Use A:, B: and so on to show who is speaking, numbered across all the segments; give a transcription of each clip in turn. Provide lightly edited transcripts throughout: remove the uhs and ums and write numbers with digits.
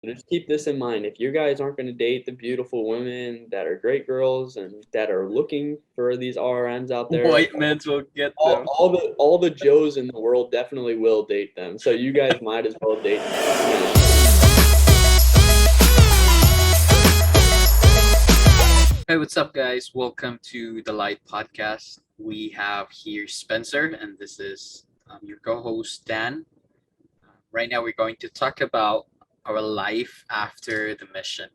A: Just keep this in mind. If you guys aren't going to date the beautiful women that are great girls and that are looking for these RMs out there,
B: White men will get
A: all,
B: them.
A: all the Joes in the world definitely will date them. So you guys might as well date them.
B: Hey, what's up, guys? Welcome to the Light Podcast. We have here Spencer, and this is your co host, Dan. Right now, we're going to talk about our life after the mission.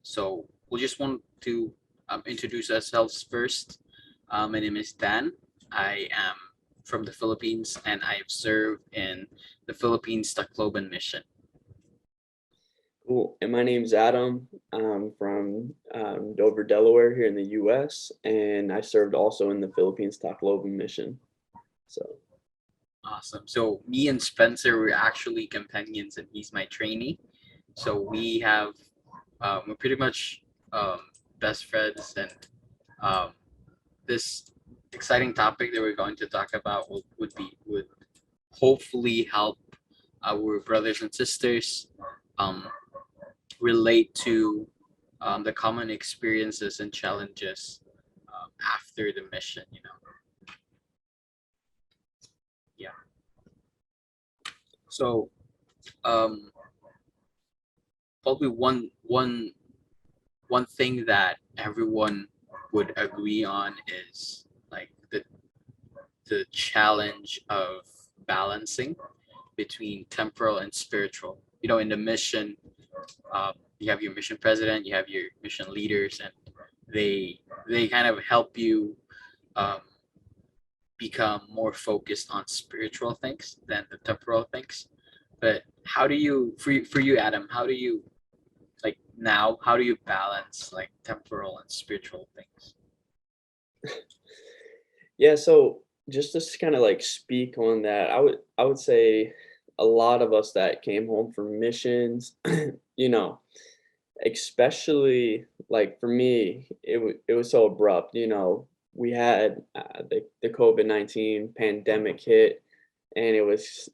B: So, we just want to introduce ourselves first. My name is Dan. I am from the Philippines, and I have served in the Philippines Tacloban mission.
A: Cool. And my name's Adam. I'm from Dover, Delaware, here in the U.S., and I served also in the Philippines Tacloban mission. So,
B: Awesome. So me and Spencer were actually companions, and he's my trainee. So we're pretty much um, best friends, and um, this exciting topic that we're going to talk about would hopefully help our brothers and sisters um, relate to the common experiences and challenges after the mission. Yeah. So um, probably one thing that everyone would agree on is like the challenge of balancing between temporal and spiritual. In the mission, you have your mission president, you have your mission leaders, and they kind of help you um, become more focused on spiritual things than the temporal things. But how do you, for you, Adam, how do you like now? How do you balance like temporal and spiritual things?
A: yeah, so just to kind of like speak on that, I would say a lot of us that came home from missions, you know, especially like for me, it was so abrupt. We had the COVID-19 pandemic hit, and it was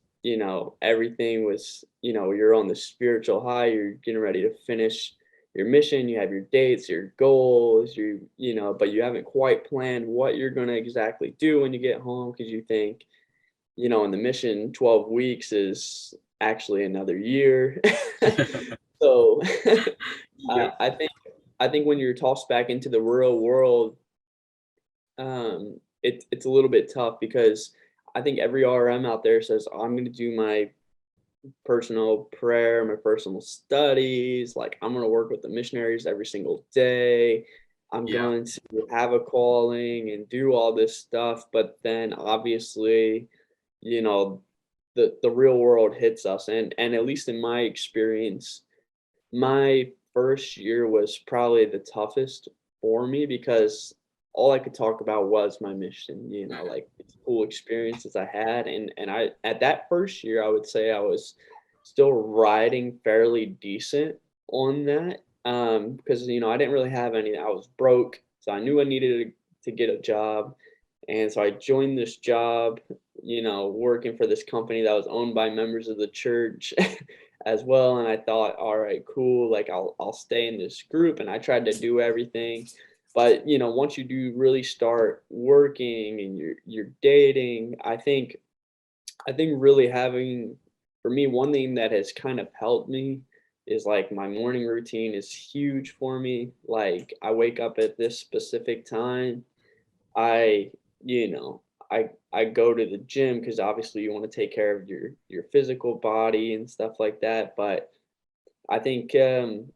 A: everything was you're on the spiritual high. You're getting ready to finish your mission. You have your dates, your goals. But you haven't quite planned what you're going to exactly do when you get home because you think in the mission 12 weeks is actually another year. So
B: Yep.
A: I think when you're tossed back into the real world, it's a little bit tough because I think every RM out there says, I'm going to do my personal prayer, my personal studies. Like, I'm going to work with the missionaries every single day. I'm
B: Yeah.
A: going to have a calling and do all this stuff. But then obviously, you know, the real world hits us. And at least in my experience, my first year was probably the toughest for me because all I could talk about was my mission,
B: Mhm.
A: like the cool experiences I had. And I at that first year, I would say I was still riding fairly decent on that. Because I didn't really have any. I was broke, so I knew I needed to get a job. And so I joined this job, working for this company that was owned by members of the church as well. And I thought, all right, cool, like I'll stay in this group. And I tried to do everything. But once you do really start working and you're dating, I think really having, for me, one thing that has kind of helped me is like my morning routine is huge for me. Like I wake up at this specific time. I, you know, I go to the gym because obviously you want to take care of your physical body and stuff like that. But I think having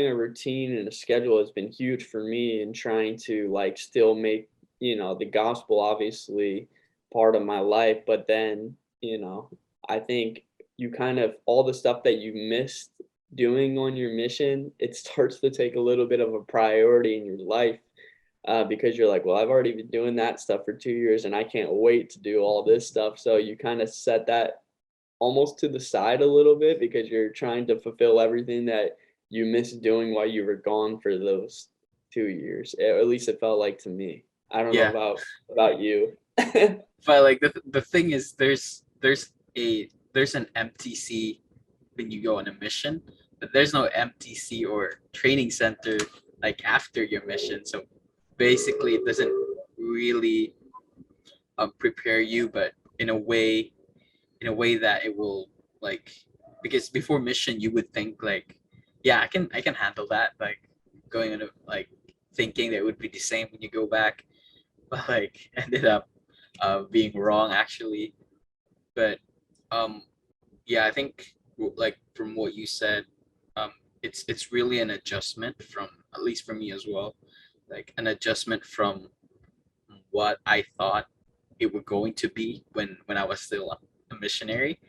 A: a routine and a schedule has been huge for me in trying to like still make the gospel obviously part of my life. But then I think you kind of all the stuff that you missed doing on your mission, it starts to take a little bit of a priority in your life because you're like, well, I've already been doing that stuff for 2 years and I can't wait to do all this stuff. So you kind of set that almost to the side a little bit because you're trying to fulfill everything that you missed doing while you were gone for those 2 years. At least it felt like to me. I don't know
B: Yeah.
A: about you.
B: But like the thing is, there's an MTC when you go on a mission, but there's no MTC or training center like after your mission. So basically, it doesn't really prepare you, but in a way that it will like because before mission you would think like, yeah, I can handle that, like going on a like thinking that it would be the same when you go back, but like ended up being wrong actually. But um yeah, I think like from what you said, um it's really an adjustment from, at least for me as well, like an adjustment from what I thought it was going to be when I was still a missionary,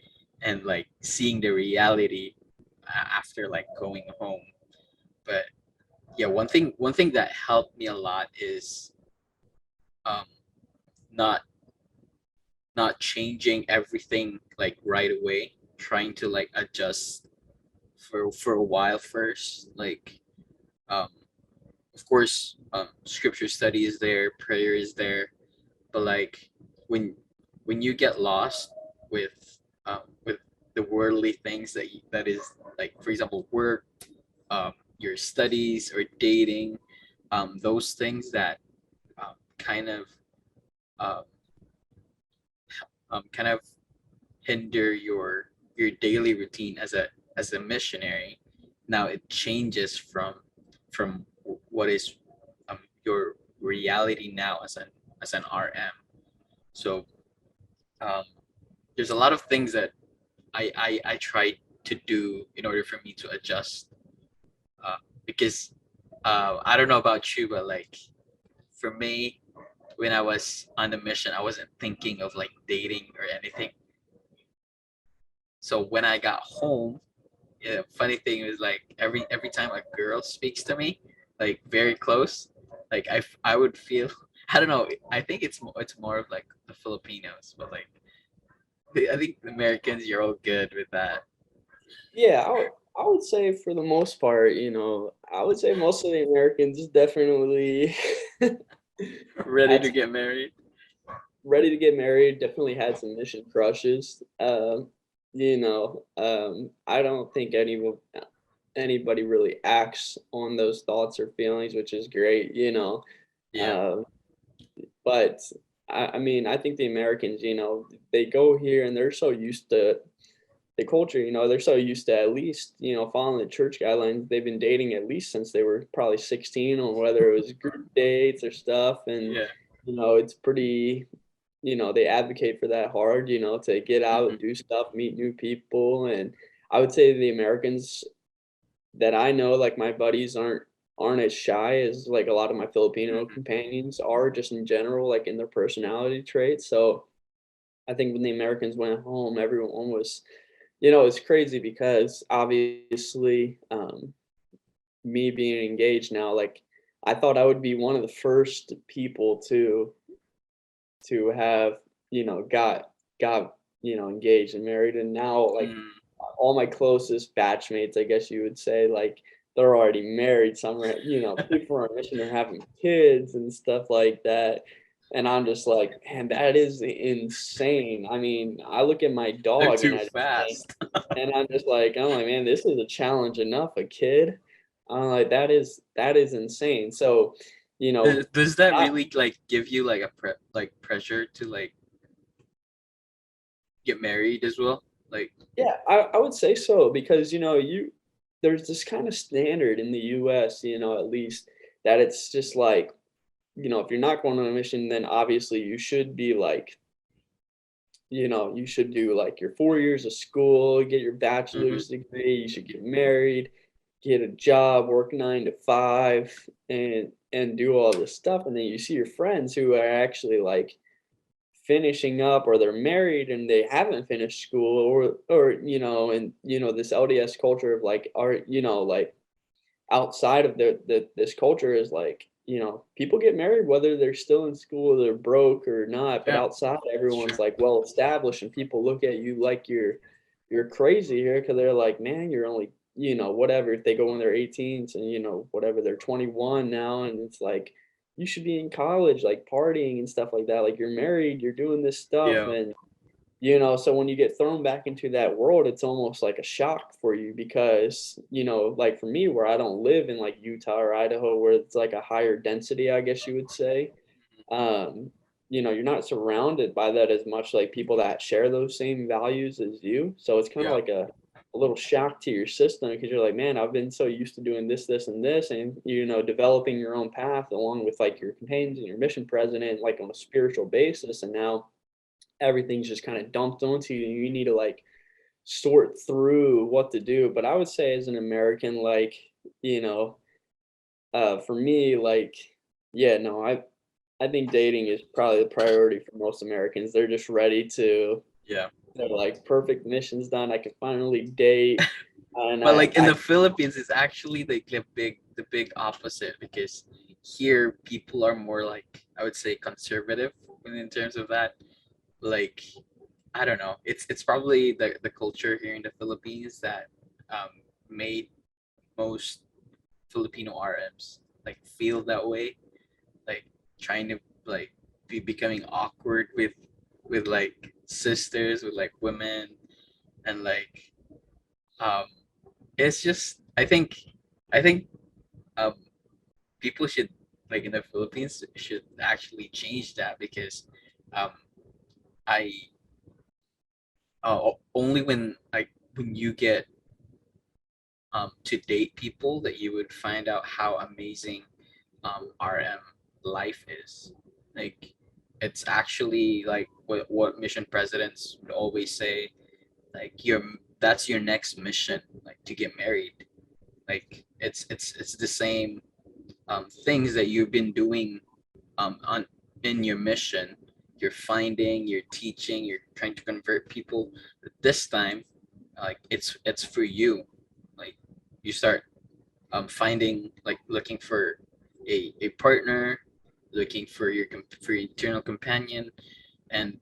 B: and like seeing the reality after like going home. But yeah, one thing that helped me a lot is um not not changing everything like right away, trying to like adjust for a while first, like um of course scripture study is there, prayer is there, but like when you get lost with the worldly things that is like, for example, work, your studies or dating, those things that kind of um, kind of hinder your daily routine as a missionary. Now it changes from what is your reality now as an RM. So um, there's a lot of things that I try to do in order for me to adjust, because I don't know about you, but like for me, when I was on the mission, I wasn't thinking of like dating or anything. So when I got home, yeah, funny thing is like every time a girl speaks to me, like very close, like I would feel I don't know. I think it's more of like the Filipinos, but like I think the Americans, you're all good with that.
A: Yeah, I would say for the most part, I would say most of the Americans definitely
B: Ready
A: had
B: to
A: some
B: get married.
A: ready to get married, definitely had some mission crushes. I don't think anybody really acts on those thoughts or feelings, which is great,
B: Yeah.
A: Um, but I mean, I think the Americans, they go here and they're so used to the culture, they're so used to at least, following the church guidelines. They've been dating at least since they were probably 16, on whether it was group dates or stuff. And,
B: Yeah.
A: it's pretty, they advocate for that hard, to get out and
B: Hmm.
A: do stuff, meet new people. And I would say the Americans that I know, like my buddies aren't as shy as like a lot of my Filipino
B: Hmm.
A: companions are just in general, like in their personality traits. So I think when the Americans went home, everyone was, it's crazy because obviously, me being engaged now, like I thought I would be one of the first people to have, got, engaged and married. And now like
B: Mm.
A: all my closest batchmates, I guess you would say, like they're already married. Some are, people on our mission are having kids and stuff like that. And I'm just like, man, that is insane. I mean, I look at my
B: They're
A: dog and
B: too
A: I just think,
B: fast.
A: and I'm like, man, this is a challenge enough. A kid, I'm like, that is insane. So,
B: Does that
A: I,
B: really like give you like a like pressure to like get married as well? Like,
A: yeah, I would say so because there's this kind of standard in the U.S. At least that it's just like, if you're not going on a mission, then obviously you should be like, you should do like your 4 years of school, get your
B: hmm,
A: bachelor's degree, you should get married, get a job, work 9 to 5, and do all this stuff. And then you see your friends who are actually like finishing up, or they're married and they haven't finished school, or and this LDS culture of like art, like outside of this culture is like, people get married whether they're still in school, they're broke or not, but
B: yeah,
A: outside
B: that's
A: everyone's
B: true.
A: like well established, and people look at you like you're crazy here because they're like, man, you're only, whatever, if they go in their 18s and whatever, they're 21 now, and it's like you should be in college, like partying and stuff like that, like you're married, you're doing this stuff.
B: Yeah.
A: And So when you get thrown back into that world, it's almost like a shock for you because, like for me, where I don't live in like Utah or Idaho, where it's like a higher density, I guess you would say, um, you're not surrounded by that as much, like people that share those same values as you. So it's kind of
B: Yeah.
A: like a little shock to your system because you're like, man, I've been so used to doing this, this, and this, and developing your own path along with like your companions and your mission president, like on a spiritual basis, and now everything's just kind of dumped onto you. You need to like sort through what to do. But I would say as an American, like, you know, for me, like, yeah, no, I think dating is probably the priority for most Americans. They're just ready to,
B: Yeah.
A: they're like perfect mission's done. I can finally date. And
B: But like in the Philippines, it's actually like the big opposite, because here people are more like, I would say, conservative in terms of that. Like, I don't know. It's probably the culture here in the Philippines that made most Filipino RMs like feel that way, like trying to like be becoming awkward with like sisters, with like women, and like um it's just, I think um people should, like in the Philippines, should actually change that, because um I only when, like, when you get to date people, that you would find out how amazing RM life is. Like, it's actually like what mission presidents would always say, like, that's your next mission, like to get married. Like, it's the same things that you've been doing on in your mission. You're finding, you're teaching, you're trying to convert people. But this time, like, it's for you. Like, you start finding, like, looking for a partner, looking for your eternal companion. And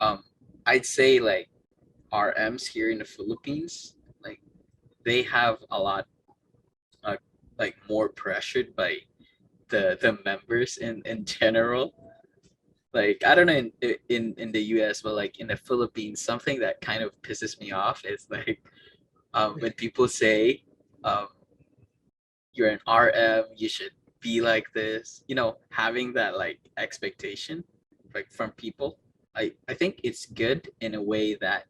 B: um I'd say, like, RMs here in the Philippines, like, they have a lot, uh, like, more pressured by the members in general. Like, I don't know in the US, but like in the Philippines, something that kind of pisses me off is like when people say um you're an RM, you should be like this, having that like expectation, like, from people. I think it's good in a way that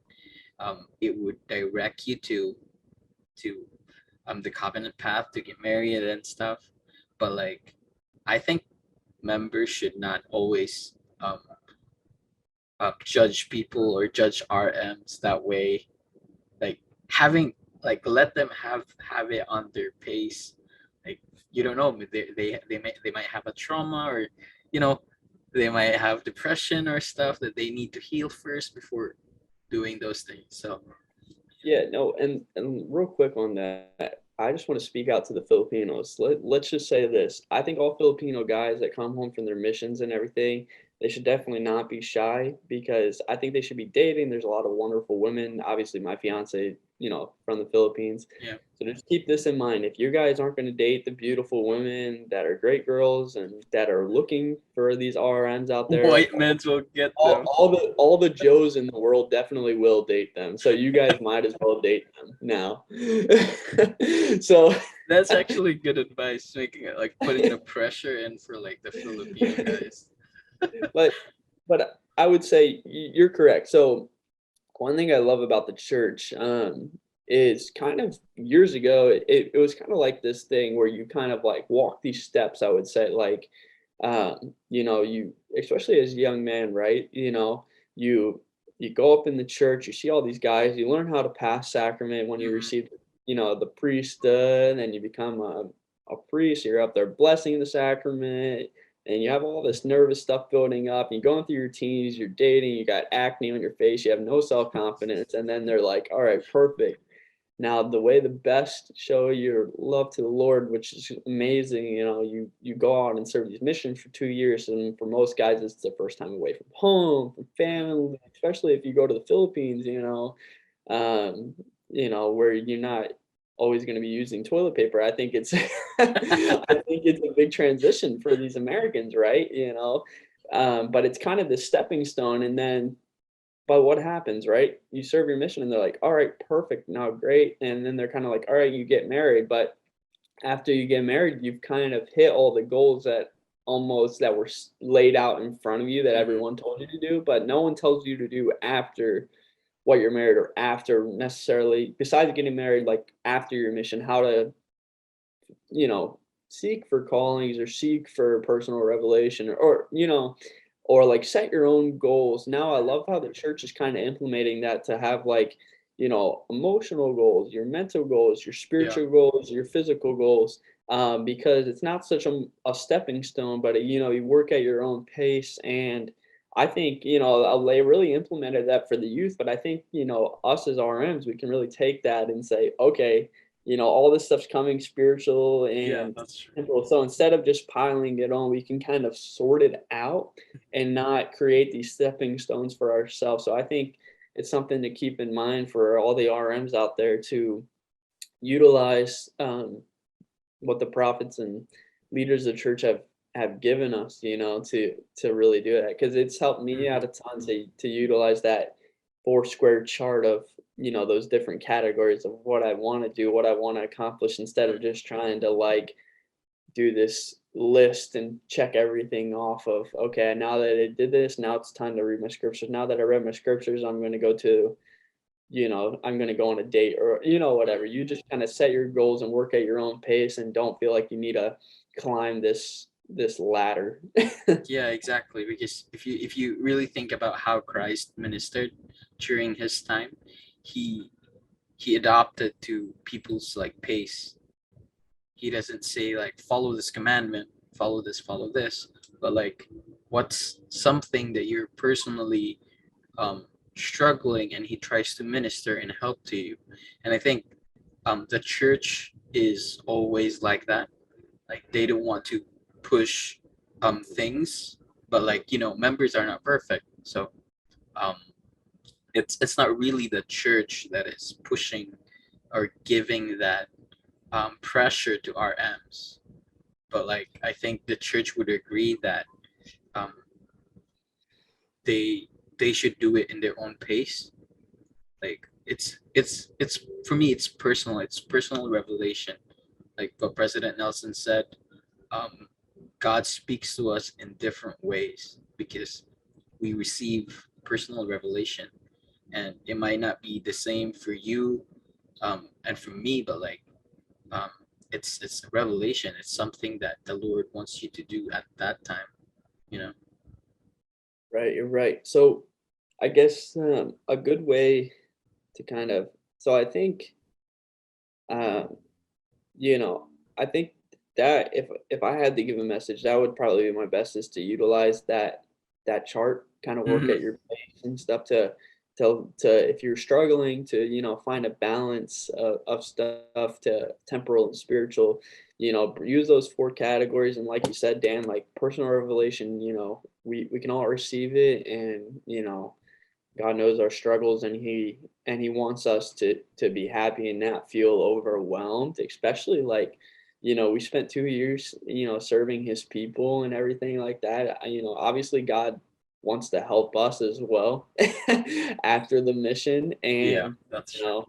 B: it would direct you to the covenant path to get married and stuff. But like, I think members should not always judge people or judge RMs that way. Like, having, like, let them have it on their pace. Like, you don't know, they might have a trauma, or you know they might have depression or stuff that they need to heal first before doing those things. So
A: yeah, no, and real quick on that, I just want to speak out to the Filipinos. Let's just say this. I think all Filipino guys that come home from their missions and everything, they should definitely not be shy because I think they should be dating. There's a lot of wonderful women. Obviously, my fiance, from the Philippines.
B: yeah.
A: So just keep this in mind. If you guys aren't going to date the beautiful women that are great girls and that are looking for these RMs out there,
B: White men will get
A: all,
B: them.
A: all the Joes in the world definitely will date them. So you guys might as well date them now. So
B: That's actually good advice, making it like putting the pressure in for like the Filipino guys.
A: but I would say you're correct. So one thing I love about the church is kind of years ago, it was kind of like this thing where you kind of like walk these steps, I would say, like, you, especially as a young man, right? You, you go up in the church, you see all these guys, you learn how to pass sacrament when you
B: Mhm.
A: receive, the priesthood, and then you become a priest, you're up there blessing the sacrament, and you have all this nervous stuff building up, and you're going through your teens, you're dating, you got acne on your face, you have no self-confidence, and then they're like, all right, perfect. Now the way the best show your love to the Lord, which is amazing, you go out and serve these missions for 2 years, and for most guys, it's the first time away from home, from family, especially if you go to the Philippines, um, where you're not always going to be using toilet paper. I think it's I think it's a big transition for these Americans, right? But it's kind of the stepping stone, and then But what happens, right? You serve your mission and they're like, all right, perfect, now great. And then they're kind of like, all right, you get married. But after you get married, you've kind of hit all the goals that almost that were laid out in front of you that
B: Hmm.
A: everyone told you to do, but no one tells you to do after what you're married or after necessarily besides getting married, like after your mission, how to, you know, seek for callings or seek for personal revelation or or like set your own goals. Now I love how the church is kind of implementing that to have like, emotional goals, your mental goals, your
B: Yeah.
A: spiritual goals, your physical goals. Because it's not such a stepping stone, but you work at your own pace. And I think, they really implemented that for the youth, but I think, us as RMs, we can really take that and say, okay, all this stuff's coming spiritual
B: Yeah,
A: and
B: that's true.
A: temporal. So instead of just piling it on, we can kind of sort it out and not create these stepping stones for ourselves. So I think it's something to keep in mind for all the RMs out there to utilize what the prophets and leaders of church have given us, to really do that because it's helped me
B: Hmm.
A: out a ton to utilize that four square chart of those different categories of what I want to do, what I want to accomplish, instead of just trying to like do this list and check everything off of okay, now that I did this, now it's time to read my scriptures. Now that I read my scriptures, I'm going to go to I'm gonna go on a date or, whatever. You just kinda set your goals and work at your own pace and don't feel like you need to climb this ladder.
B: Yeah, exactly. Because if you really think about how Christ ministered during his time, he he adopted to people's like pace. He doesn't say like follow this commandment, follow this, but like what's something that you're personally struggling, and he tries to minister and help to you. And I think the church is always like that. Like they don't want to push things, but like members are not perfect, so um it's not really the church that is pushing or giving that pressure to RMs. But like I think the church would agree that um they they should do it in their own pace. Like it's for me, it's personal revelation, like what President Nelson said. um God speaks to us in different ways because we receive personal revelation, and it might not be the same for you and for me, but like um it's a revelation. It's something that the Lord wants you to do at that time, you know.
A: Right, you're right. So, I guess, a good way to kind of so I think, um, you know, I think that if I had to give a message, that would probably be my best is to utilize that chart, kind of work
B: Hmm.
A: at your pace and stuff to if you're struggling to find a balance of stuff to temporal and spiritual, use those four categories. And like you said, Dan, like personal revelation, we can all receive it, and God knows our struggles, and He wants us to be happy and not feel overwhelmed, especially like, we spent 2 years, serving His people and everything like that. Obviously God wants to help us as well after the mission,
B: Yeah,
A: and
B: that's
A: you
B: true.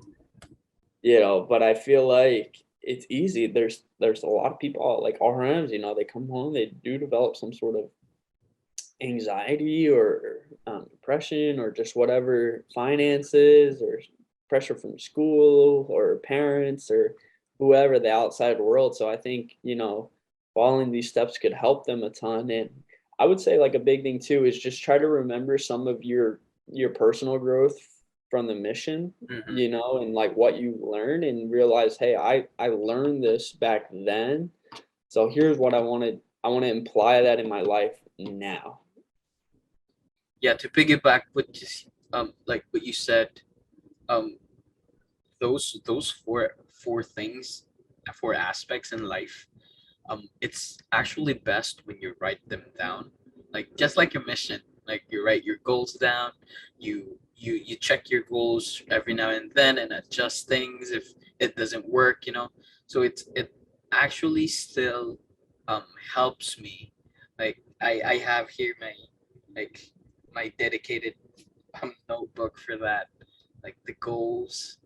A: know, but I feel like it's easy. There's a lot of people like RMs, they come home, they do develop some sort of anxiety or depression or just whatever, finances or pressure from school or parents or whoever, the outside world. So I think following these steps could help them a ton. And I would say like a big thing too is just try to remember some of your personal growth from the mission,
B: Hmm.
A: and like what you learned, and realize, hey, I learned this back then, so here's what I want to imply that in my life now.
B: Yeah, to piggyback what like what you said, um those four things, four aspects in life, it's actually best when you write them down, like just like your mission. Like you write your goals down, you check your goals every now and then and adjust things if it doesn't work, so it actually still um helps me. Like I have here my, like, my dedicated notebook for that, like the goals,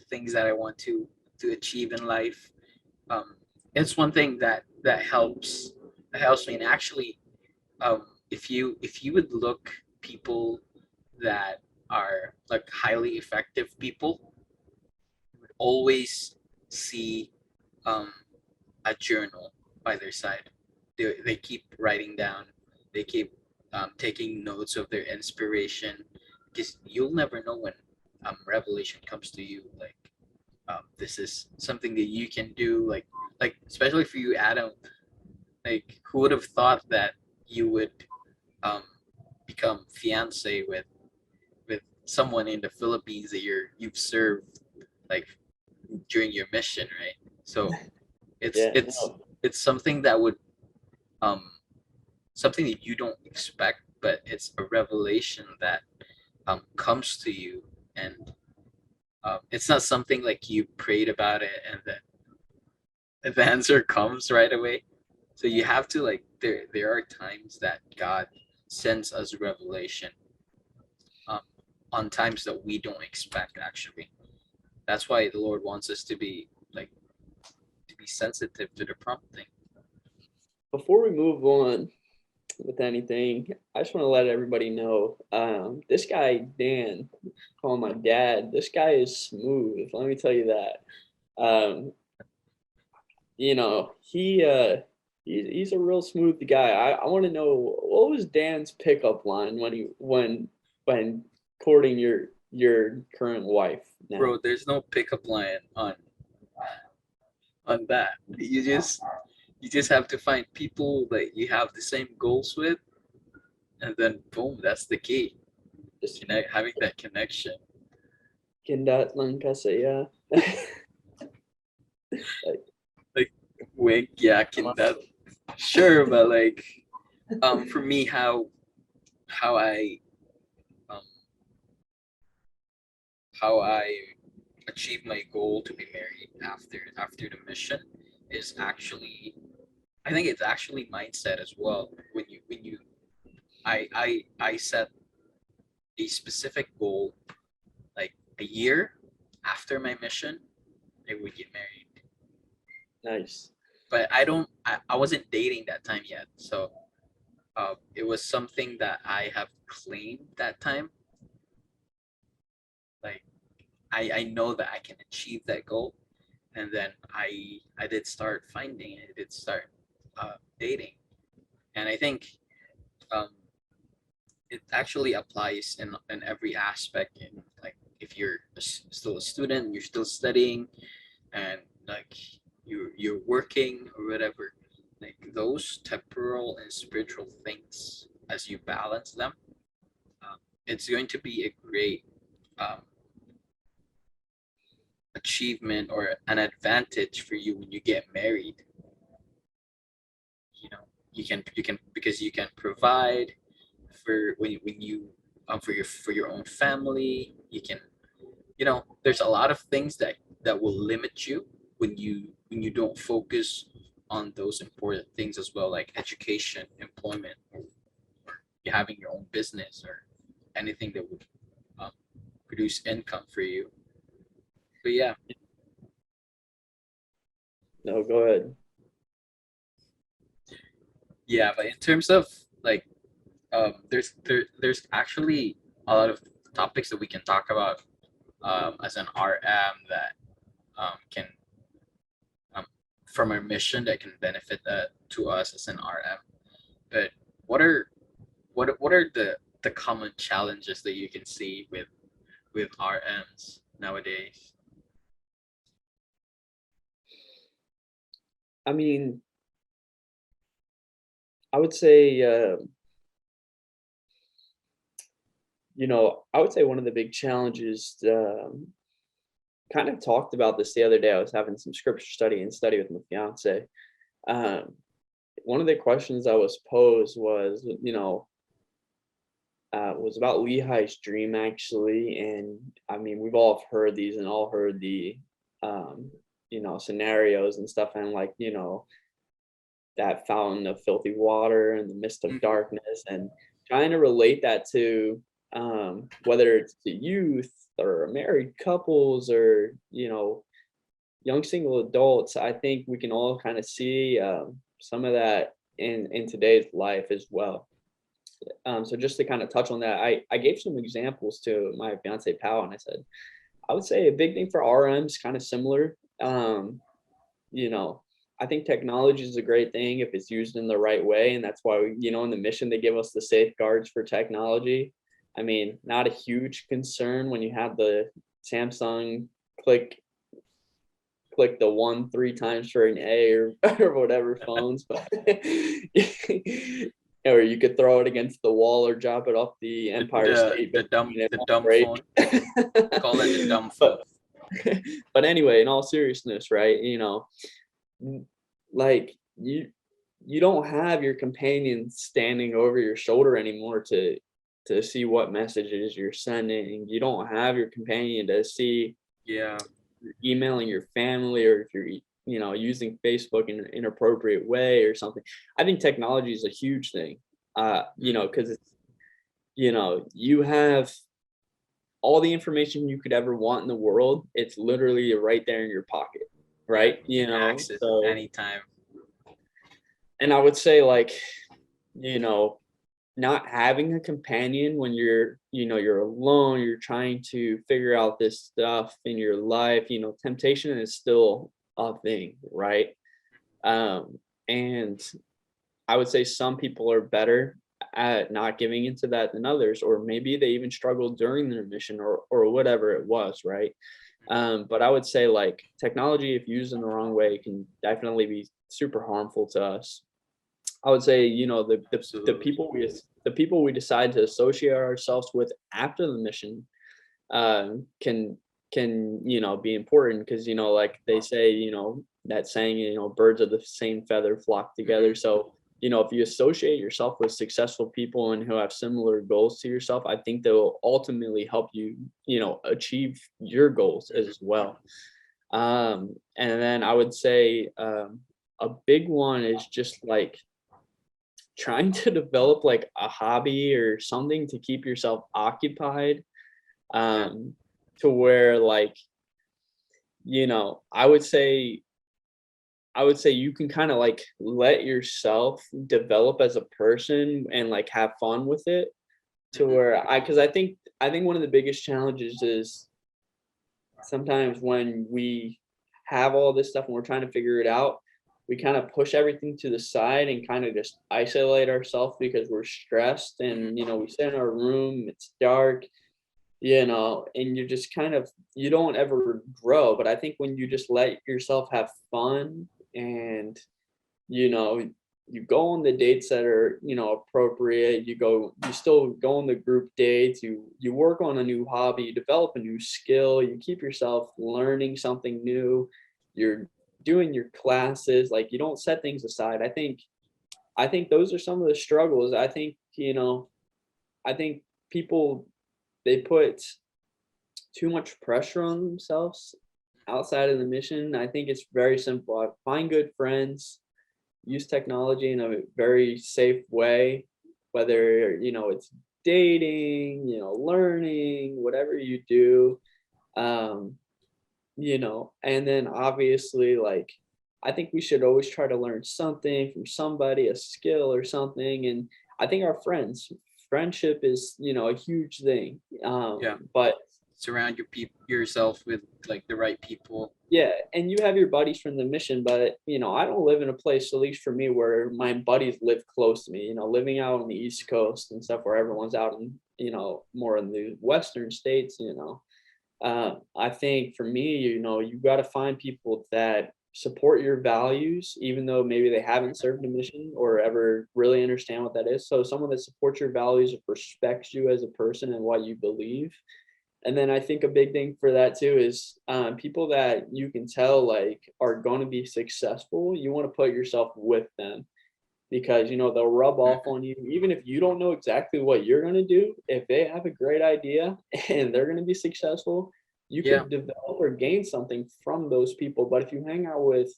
B: things that I want to achieve in life. Um, it's one thing that helps me. And actually, if you would look people that are like highly effective people, you would always see um, a journal by their side. They keep writing down, they keep taking notes of their inspiration, because you'll never know when revelation comes to you. Like this is something that you can do. Like especially for you, Adam. Like who would have thought that you would um, become fiance with someone in the Philippines that you've served like during your mission, right? So it's
A: Yeah,
B: it's
A: no,
B: it's something that would um something that you don't expect, but it's a revelation that comes to you, and it's not something like you prayed about it and then the answer comes right away. So you have to like there are times that God sends us revelation um, on times that we don't expect actually. That's why the Lord wants us to be sensitive to the prompting.
A: before we move on with anything, I just want to let everybody know, this guy Dan, call him my dad. This guy is smooth. Let me tell you that. You know, he's a real smooth guy. I want to know, what was Dan's pickup line when courting your current wife
B: Bro,
A: now?
B: there's no pickup line on that. You just have to find people that you have the same goals with, and then boom, that's the key.
A: Just
B: Having that connection.
A: kindat lang kasi ya. Like,
B: Like wink, yeah, can that sure, but like for me how I um how I achieve my goal to be married after the mission is actually, I think it's actually mindset as well. When you I set a specific goal like a year after my mission, I would get married.
A: nice.
B: But I wasn't dating that time yet, so it was something that I have claimed that time. Like I know that I can achieve that goal, and then I did start finding, I did start dating, and I think um, it actually applies in every aspect. In like if you're still a student, you're still studying, and like you're working or whatever, like those temporal and spiritual things, as you balance them, it's going to be a great um, achievement or an advantage for you when you get married. You know, you can because you can provide for when you for your own family. You can, you know, there's a lot of things that will limit you when you don't focus on those important things as well, like education, employment, or you having your own business or anything that would um, produce income for you. But yeah,
A: No, go ahead.
B: yeah. But in terms of like there's actually a lot of topics that we can talk about as an RM that can um, from our mission that can benefit to us as an RM. But what are what are the common challenges that you can see with RMs nowadays?
A: I mean, I would say, I would say one of the big challenges, kind of talked about this the other day. I was having some scripture study with my fiance. Um, One of the questions I was posed was about Lehi's dream actually, and I mean we've all heard these and all heard the, um, scenarios and stuff, and like that fountain of filthy water in the midst of
B: Mhm.
A: darkness, and trying to relate that to. whether it's the youth or married couples or, young single adults. I think we can all kind of see some of that in today's life as well. So just to kind of touch on that, I gave some examples to my fiance pal, and I said I would say a big thing for RMs kind of similar. You know, I think technology is a great thing if it's used in the right way, and that's why in the mission they give us the safeguards for technology. I mean, not a huge concern when you have the Samsung click click the one 3 times for an A or or whatever phones, but or you could throw it against the wall or drop it off the
B: The
A: Empire
B: the
A: State
B: the
A: Building
B: dumb
A: and it
B: the
A: won't
B: dumb
A: break.
B: phone. Call it the dumb phone.
A: But but anyway, in all seriousness, right? Like you don't have your companion standing over your shoulder anymore to see what messages you're sending. You don't have your companion to see
B: Yeah.
A: you're emailing your family or if you're using Facebook in an inappropriate way or something. I think technology is a huge thing.
B: Mhm.
A: Because it's you have all the information you could ever want in the world. It's literally right there in your pocket,
B: Yeah.
A: right?
B: You can access it
A: So
B: anytime.
A: and I would say like, you know, not having a companion when you're alone, you're trying to figure out this stuff in your life, temptation is still a thing, right? And I would say some people are better at not giving into that than others, or maybe they even struggled during their mission or whatever it was, right? But I would say like technology, if used in the wrong way, can definitely be super harmful to us. I would say, the
B: Absolutely.
A: people we decide to associate ourselves with after the mission can be important because like they say that saying birds of the same feather flock together.
B: Hmm.
A: So if you associate yourself with successful people and who have similar goals to yourself, I think they will ultimately help you achieve your goals as
B: Hmm.
A: well. And then I would say a big one is just like trying to develop like a hobby or something to keep yourself occupied,
B: Yeah.
A: um, to where like, I would say you can kind of like let yourself develop as a person and like have fun with it to
B: Hmm.
A: where because I think one of the biggest challenges is sometimes when we have all this stuff and we're trying to figure it out, we kind of push everything to the side and kind of just isolate ourselves because we're stressed and
B: Hmm.
A: we sit in our room, it's dark, and you're just kind of you don't ever grow. But I think when you just let yourself have fun and you know, you go on the dates that are, appropriate. You still go on the group dates. You work on a new hobby. You develop a new skill. You keep yourself learning something new. You're doing your classes. Like you don't set things aside. I think those are some of the struggles. I think people they put too much pressure on themselves outside of the mission. I think it's very simple. Find good friends, use technology in a very safe way, whether it's dating, learning, whatever you do. um and then obviously like I think we should always try to learn something from somebody, a skill or something. And I think our friendship is a huge thing.
B: Yeah.
A: But
B: Surround yourself with like the right people.
A: yeah, and you have your buddies from the mission, but I don't live in a place, at least for me, where my buddies live close to me. Living out on the East Coast and stuff, where everyone's out in more in the Western states. I think for me, you got to find people that support your values, even though maybe they haven't served a mission or ever really understand what that is. So someone that supports your values, respects you as a person and what you believe. And then I think a big thing for that too is people that you can tell like are going to be successful. You want to put yourself with them because they'll rub off
B: Hmm.
A: on you, even if you don't know exactly what you're going to do. If they have a great idea and they're going to be successful, you
B: Yeah.
A: could develop or gain something from those people. But if you hang out with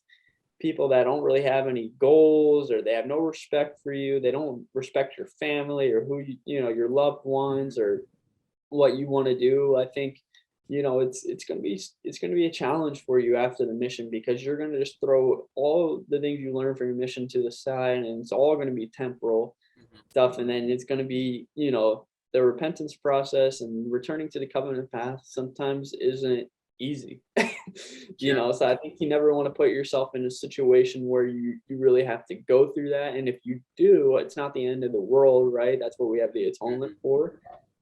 A: people that don't really have any goals or they have no respect for you, they don't respect your family or who your loved ones,
B: Hmm.
A: or what you want to do. I think, it's gonna be a challenge for you after the mission because you're gonna just throw all the things you learn from your mission to the side, and it's all gonna be temporal
B: Mhm.
A: stuff, and then it's gonna be, the repentance process and returning to the covenant path sometimes isn't easy.
B: Yeah.
A: So I think you never want to put yourself in a situation where you really have to go through that. And if you do, it's not the end of the world, right? That's what we have the atonement
B: Mhm.
A: for.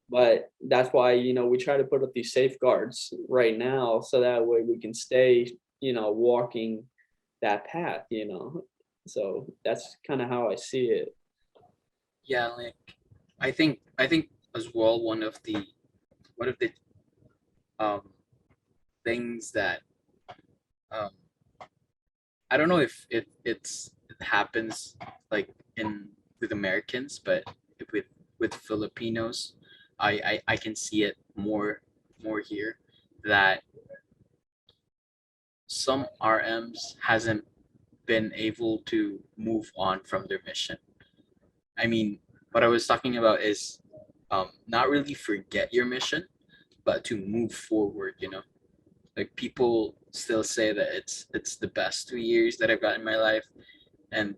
A: But that's why, we try to put up these safeguards right now so that way we can stay, walking that path. So that's kind of how I see it.
B: Yeah, like I think as well one of the um things that um I don't know if it happens like in with Americans, but with with Filipinos, I can see it more here that some RMs hasn't been able to move on from their mission. I mean, what I was talking about is not really forget your mission, but to move forward. Like people still say that it's the best 2 years that I've got in my life, and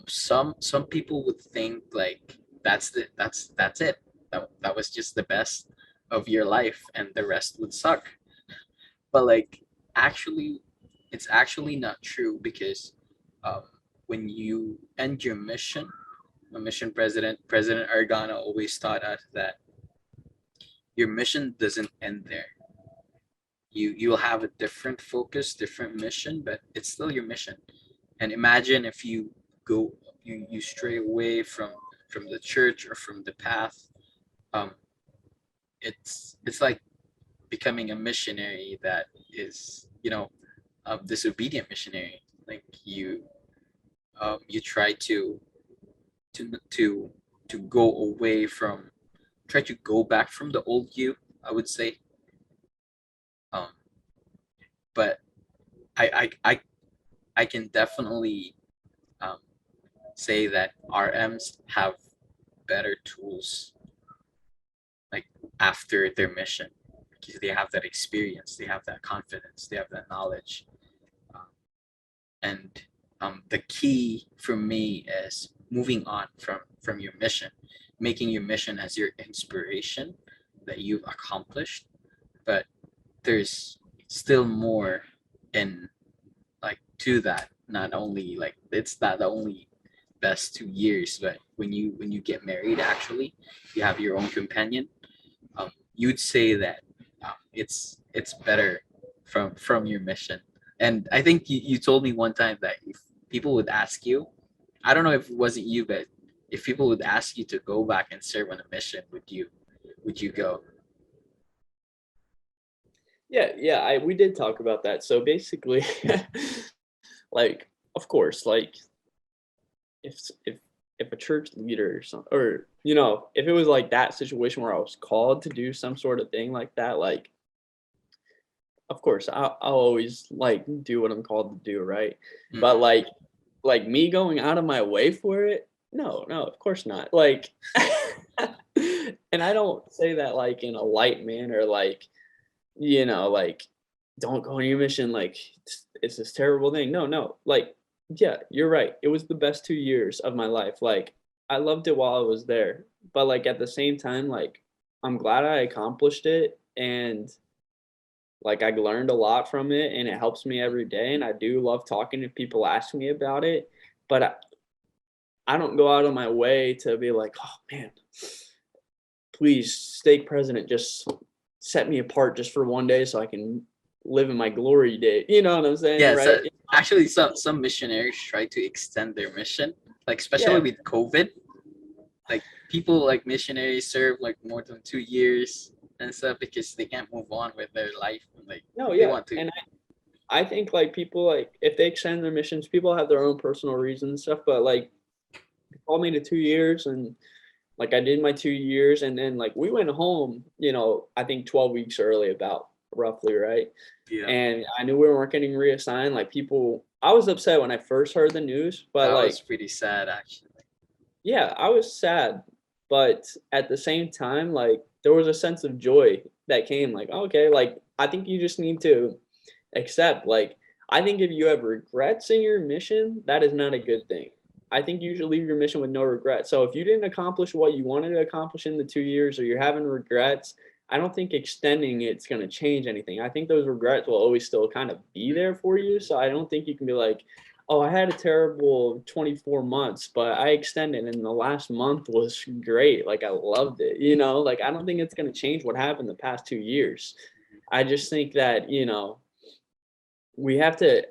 B: some people would think like that's it. That was just the best of your life, and the rest would suck. But like actually, it's actually not true because um, when you end your mission, a mission President Argana always taught us that your mission doesn't end there. You'll have a different focus, different mission, but it's still your mission. And imagine if go you stray away from the church or from the path. Um, it's like becoming a missionary that is a disobedient missionary. Like you try to to to go away from try to go back from the old you, I would say. Um, but I can definitely um, say that RMs have better tools like after their mission because they have that experience, they have that confidence, they have that knowledge. Um, and the key for me is moving on from your mission, making your mission as your inspiration that you've accomplished. But there's still more in like to that. Not only like it's not the only best 2 years, but when you get married, actually, you have your own companion. You'd say that it's better from your mission. And I think you told me one time that if people would ask you, I don't know if it wasn't you, but if people would ask you to go back and serve on a mission, would you go?
A: Yeah, yeah, we did talk about that. So basically, like, of course, like if a church leader or something, or if it was like that situation where I was called to do some sort of thing like that, like, of course, I'll always like do what I'm called to do, right? But
B: Mm-hmm.
A: like me going out of my way for it, no, no, of course not. Like, and I don't say that like in a light manner, like, don't go on your mission, like, it's this terrible thing. No, no, like, yeah, you're right. It was the best 2 years of my life. Like, I loved it while I was there, but, like, at the same time, like, I'm glad I accomplished it, and, like, I learned a lot from it, and it helps me every day, and I do love talking to people ask me about it, but I don't go out of my way to be like, "Oh, man, please, stake president, just set me apart just for one day so I can live in my glory day." You know what I'm saying,
B: Yeah, so
A: right?
B: actually some missionaries try to extend their mission, like especially
A: Yeah,
B: with COVID. Like people like missionaries serve like more than 2 years and stuff because they can't move on with their life. Like
A: no,
B: they
A: yeah,
B: want to.
A: and I think like people like if they extend their missions, people have their own personal reasons and stuff. But like, called me to 2 years, and like I did my 2 years, and then like we went home. I think 12 weeks early, about roughly, right?
B: Yeah,
A: And I knew we weren't getting reassigned. Like people, I was upset when I first heard the news, but
B: that was
A: like,
B: pretty sad actually.
A: yeah, I was sad, but at the same time, like, there was a sense of joy that came, like, okay, like, I think you just need to accept, like, I think if you have regrets in your mission, that is not a good thing. I think you should leave your mission with no regret. So if you didn't accomplish what you wanted to accomplish in the 2 years, or you're having regrets, I don't think extending it's gonna change anything. I think those regrets will always still kind of be there for you, so I don't think you can be like, "Oh, I had a terrible 24 months, but I extended and the last month was great, like, I loved it," Like, I don't think it's gonna change what happened the past 2 years. I just think that,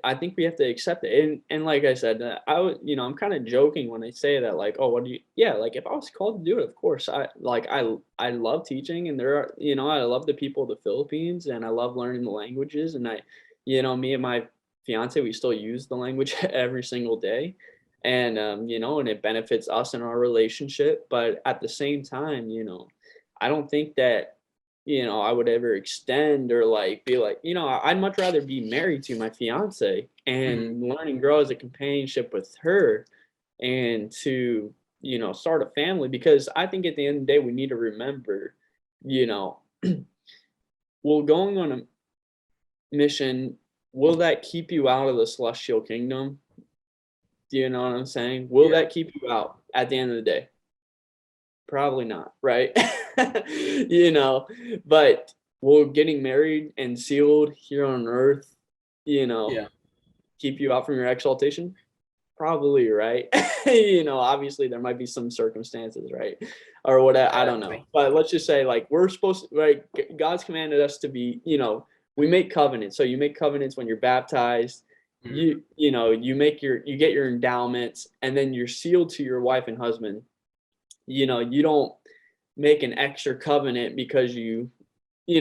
A: I think we have to accept it, and like I said, I would I'm kinda joking when I say that, like, "Oh, what do you" yeah, like, if I was called to do it, of course, I love teaching, and I love the people of the Philippines, and I love learning the languages, and me and my fiance, we still use the language every single day, and it benefits us in our relationship, but at the same time, I don't think that I would ever extend or like be like, I'd much rather be married to my fiance
B: Mhm.
A: and learn and grow as a companionship with her and to, start a family because I think at the end of the day, we need to remember, you know, well, going on a mission, will that keep you out of the celestial kingdom? Do you know what I'm saying? Will
B: Yeah.
A: that keep you out at the end of the day? Probably not, right? But will getting married and sealed here on earth, you know,
B: Yeah.
A: keep you out from your exaltation? Probably, right? Obviously there might be some circumstances, right? Or what I don't know.
B: Exactly.
A: But let's just say like we're supposed to like God's commanded us to be, we make covenants. So you make covenants when you're baptized.
B: Mhm.
A: You get your endowments and then you're sealed to your wife and husband. You don't make an extra covenant because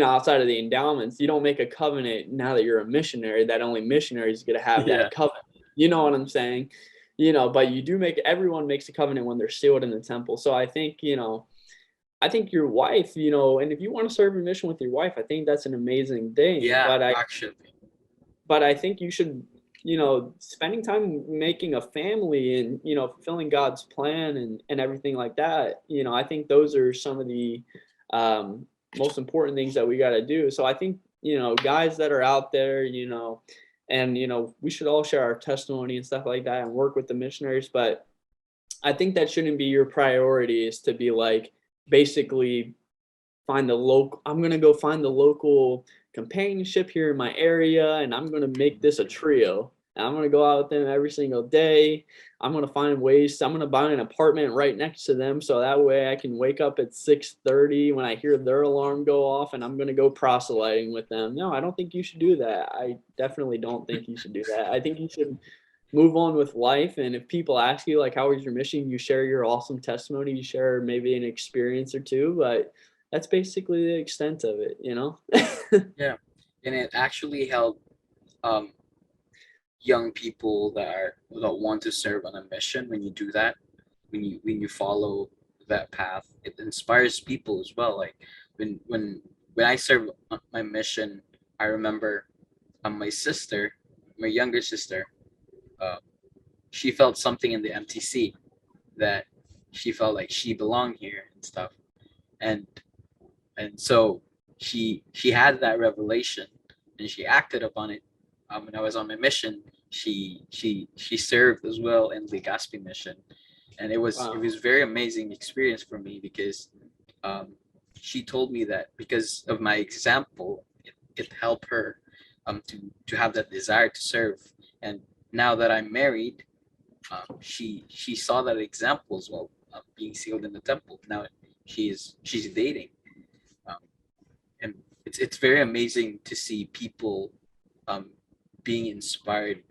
A: outside of the endowments, you don't make a covenant now that you're a missionary that only missionaries get to have
B: Yeah.
A: that covenant. You know what I'm saying? But everyone makes a covenant when they're sealed in the temple. So I think your wife, and if you want to serve a mission with your wife, I think that's an amazing thing.
B: Yeah,
A: But
B: actually.
A: I think you should, spending time making a family and, fulfilling God's plan and everything like that, I think those are some of the um, most important things that we got to do. So I think, guys that are out there, and, we should all share our testimony and stuff like that and work with the missionaries. But I think that shouldn't be your priority is to be like, basically I'm gonna go find the local companionship here in my area, and I'm gonna make this a trio. And I'm gonna go out with them every single day. I'm gonna find ways. I'm gonna buy an apartment right next to them, so that way I can wake up at 6:30 when I hear their alarm go off, and I'm gonna go proselyting with them. No, I don't think you should do that. I definitely don't think you should do that. I think you should move on with life. And if people ask you like, how was your mission? You share your awesome testimony. You share maybe an experience or two, but that's basically the extent of it.
B: Yeah. And it actually helped um young people that want to serve on a mission. When you do that, when you follow that path, it inspires people as well. Like when I served on my mission, I remember my sister, my younger sister, uh, she felt something in the MTC that she felt like she belonged here and stuff. And so she had that revelation and she acted upon it. When I was on my mission, she served as well in the Legazpi mission, and it
A: Wow.
B: was very amazing experience for me because um, she told me that because of my example, it helped her to have that desire to serve. And now that I'm married, she saw that example as well, being sealed in the temple. Now she's dating, um, and it's very amazing to see people um, being inspired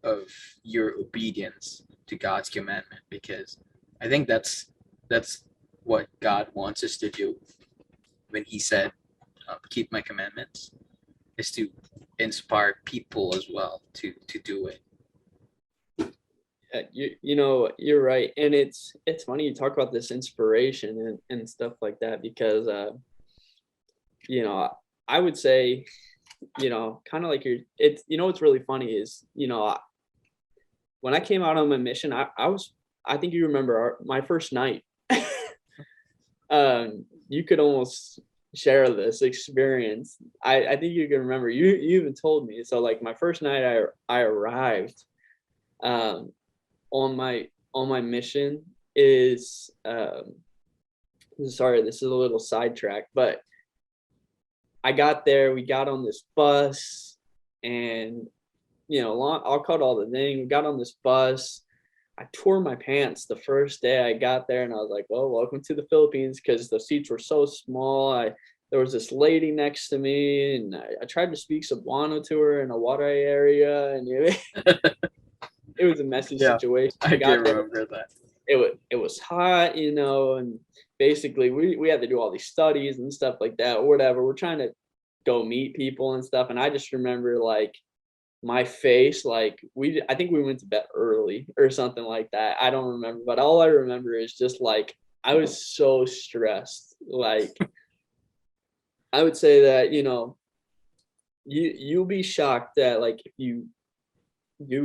B: of your obedience to God's commandment, because I think that's what God wants us to do when He said, "Keep my commandments," is to inspire people as well to do it.
A: You're right, and it's funny you talk about this inspiration and stuff like that because you know I would say kind of like it's what's really funny is when I came out on my mission, I think you remember my first night. you could almost share this experience. I think you can remember. You even told me. So like my first night, I arrived um, on my mission is sorry, this is a little sidetrack, but I got there. We got on this bus, and I'll cut all the thing. We got on this bus. I tore my pants the first day I got there, and I was like, "Well, welcome to the Philippines," because the seats were so small. There was this lady next to me, and I tried to speak Cebuano to her in a water area, and it was a messy
B: Yeah,
A: situation. I
B: I can
A: got there,
B: remember that.
A: it was hot, and basically we had to do all these studies and stuff like that, or whatever. We're trying to go meet people and stuff, and I just remember like my face, like I think we went to bed early or something like that. I don't remember, but all I remember is just like I was so stressed. Like I would say that you'll be shocked that like if you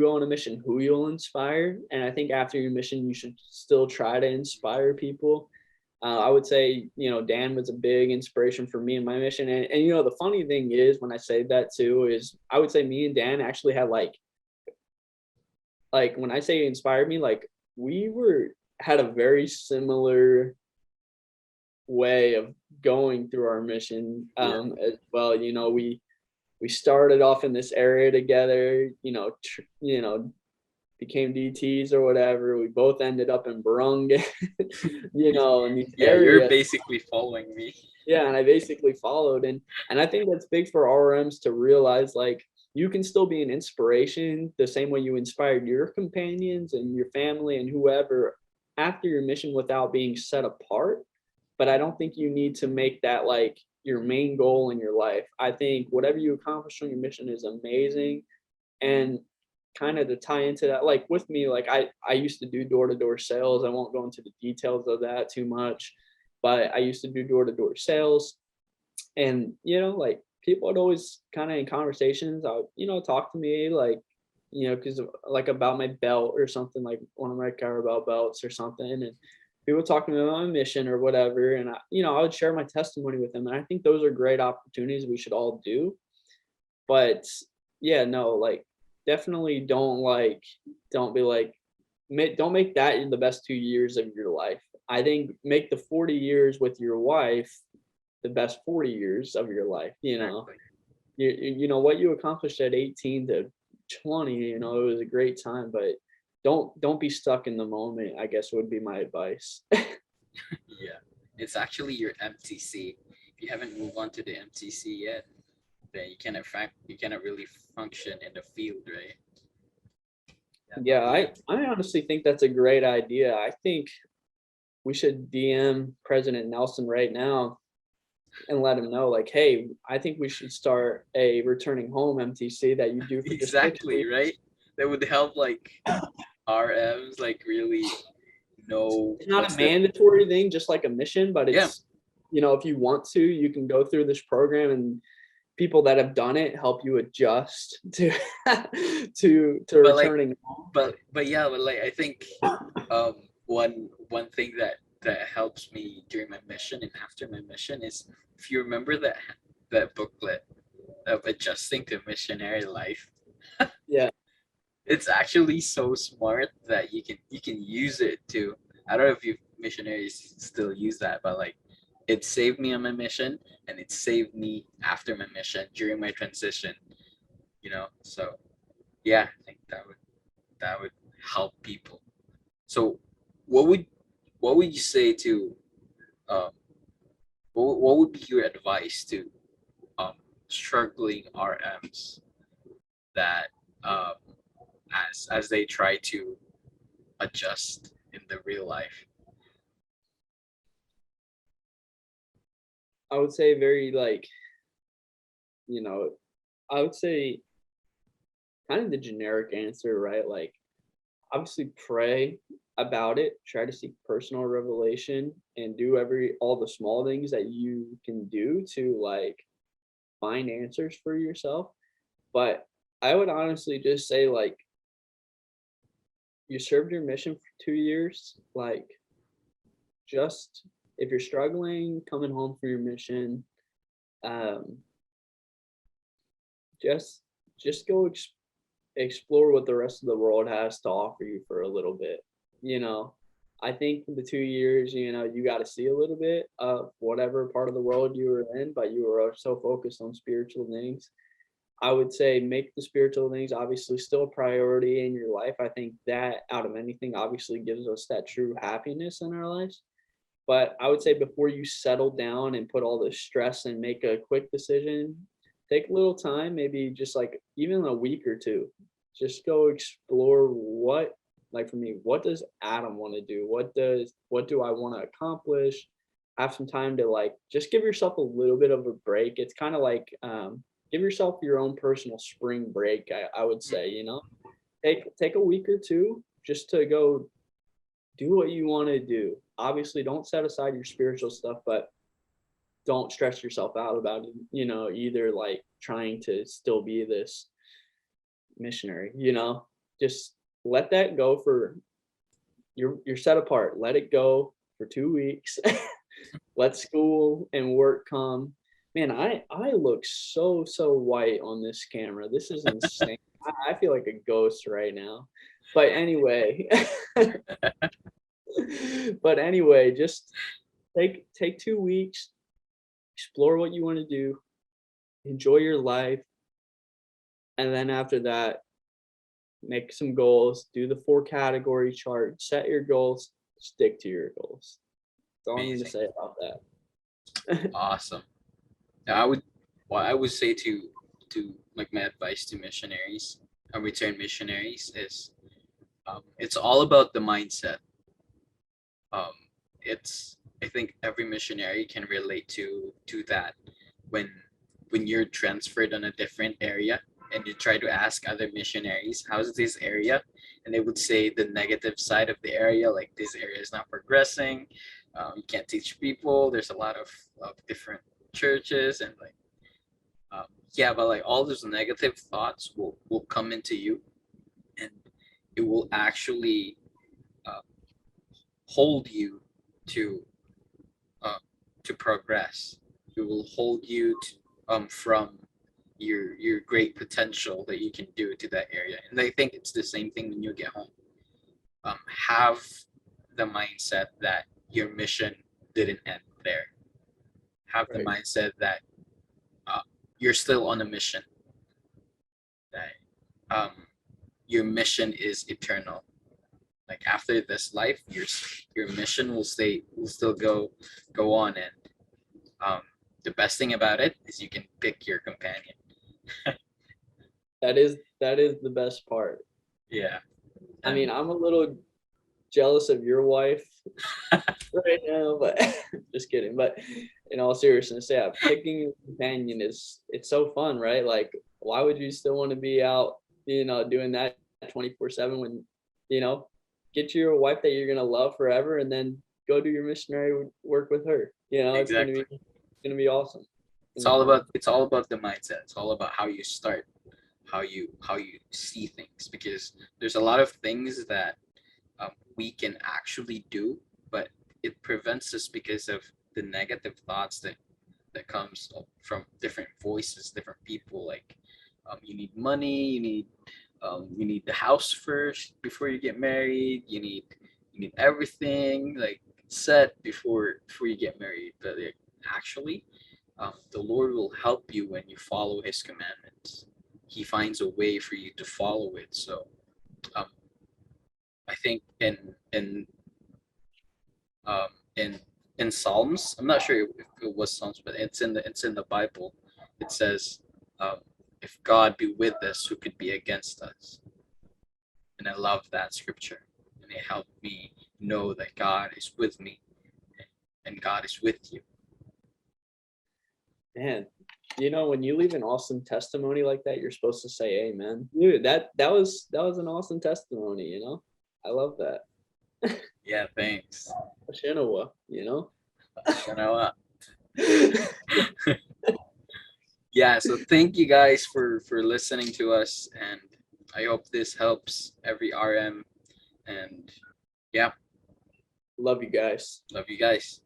A: go on a mission, who you'll inspire. And I think after your mission, you should still try to inspire people. I would say, Dan was a big inspiration for me in my mission. And the funny thing is, when I say that too, is I would say me and Dan actually had like when I say inspired me, like we were had a very similar way of going through our mission
B: Yeah,
A: as well. We started off in this area together, became DTs or whatever. We both ended up in Barunga, in these
B: yeah, you're
A: areas.
B: basically following me.
A: Yeah, and I basically followed, and I think that's big for RMs to realize like you can still be an inspiration the same way you inspired your companions and your family and whoever after your mission without being set apart. But I don't think you need to make that like your main goal in your life. I think whatever you accomplish on your mission is amazing. And kind of to tie into that, like with me, like I used to do door-to-door sales. I won't go into the details of that too much, but I used to do door-to-door sales. And like people would always kind of in conversations, I would, talk to me like, because like about my belt or something, like one of my caravel belts or something. And people would talk to me about my mission or whatever. And I would share my testimony with them. And I think those are great opportunities we should all do. But yeah, no, like definitely don't be like don't make that the best 2 years of your life. I think make the 40 years with your wife the best 40 years of your life.
B: Exactly.
A: What you accomplished at 18 to 20, it was a great time, but don't be stuck in the moment, I guess would be my advice.
B: Yeah, it's actually your MTC. If you haven't moved on to the MTC yet, then you cannot really function in the field, right? Yeah,
A: Yeah,
B: yeah,
A: I honestly think that's a great idea. I think we should DM President Nelson right now and let him know, like, hey, I think we should start a returning home MTC that you do for just six
B: exactly, right?
A: weeks.
B: That would help like RMs like really know
A: It's not a
B: what's the
A: mandatory thing, just like a mission, but
B: yeah.
A: it's, if you want to, you can go through this program, and people that have done it help you adjust to to
B: But like
A: returning home.
B: but yeah, but like I think one thing that helps me during my mission and after my mission is if you remember that booklet of adjusting to missionary life.
A: Yeah,
B: It's actually so smart that you can use it to. I don't know if you missionaries still use that, but like it saved me on my mission and it saved me after my mission during my transition. So yeah, I think that would help people. So what would what would you say to um what would be your advice to um struggling RMs that um as they try to adjust in the real life?
A: I would say very like, you know, I would say kind of the generic answer, right? Like obviously pray about it, try to seek personal revelation and do all the small things that you can do to like find answers for yourself. But I would honestly just say like you served your mission for 2 years, like just if you're struggling coming home from your mission, um, just just go explore what the rest of the world has to offer you for a little bit. You know, I think the 2 years, you got to see a little bit of whatever part of the world you were in, but you were so focused on spiritual things. I would say make the spiritual things obviously still a priority in your life. I think that out of anything obviously gives us that true happiness in our lives. But I would say before you settle down and put all this stress and make a quick decision, take a little time, maybe just like even a week or two. Just go explore like for me, what does Adam want to do? What do I want to accomplish? Have some time to like just give yourself a little bit of a break. It's kind of like give yourself your own personal spring break, I would say, take a week or two just to go do what you want to do. Obviously, don't set aside your spiritual stuff, but don't stress yourself out about it, either like trying to still be this missionary, just let that go for you're set apart. Let it go for 2 weeks. Let school and work come. Man, I look so white on this camera. This is insane. I feel like a ghost right now. But anyway, just take 2 weeks, explore what you want to do, enjoy your life, and then after that, make some goals, do the 4 category chart, set your goals, stick to your goals. That's all I'm going to
B: Amazing.
A: say about that.
B: Awesome. Now, I would say to like my advice to missionaries, return missionaries is, it's all about the mindset. Um, it's I think every missionary can relate to that when you're transferred on a different area and you try to ask other missionaries how's this area, and they would say the negative side of the area, like this area is not progressing, you can't teach people, there's a lot of different churches, and like, yeah, but like all those negative thoughts will come into you, and it will actually uh, hold you to uh, progress. It will hold you from your great potential that you can do to that area. And I think it's the same thing when you get home. Have the mindset that your mission didn't end there. Have the
A: Right.
B: mindset that uh, you're still on a mission. That your mission is eternal. Like after this life, your mission will still go on, and um, the best thing about it is you can pick your companion.
A: That is the best part.
B: Yeah,
A: I
B: and
A: mean, I'm a little jealous of your wife right now, but just kidding. But in all seriousness, yeah, picking a companion it's so fun, right? Like, why would you still want to be out, doing that 24/7 when, you know, get you a wife that you're gonna love forever, and then go do your missionary work with her.
B: exactly.
A: It's gonna be awesome. It's
B: It's
A: gonna be
B: all
A: fun.
B: about the mindset. It's all about how you start, how you see things, because there's a lot of things that we can actually do, but it prevents us because of the negative thoughts that comes from different voices, different people. Like, you need money, you need the house first before you get married. You need everything like set before you get married. But like, actually, the Lord will help you when you follow His commandments. He finds a way for you to follow it. So, um, I think um, in in Psalms. I'm not sure if it was Psalms, but it's in the Bible. It says, um, "If God be with us, who could be against us?" And I love that scripture, and it helped me know that God is with me, and God is with you.
A: Man, when you leave an awesome testimony like that, you're supposed to say amen. Dude, that was an awesome testimony. I love that.
B: Yeah, thanks.
A: Shinawa, you know?
B: You know what? Yeah, so thank you guys for listening to us, and I hope this helps every RM. And yeah,
A: Love you guys.
B: love you guys.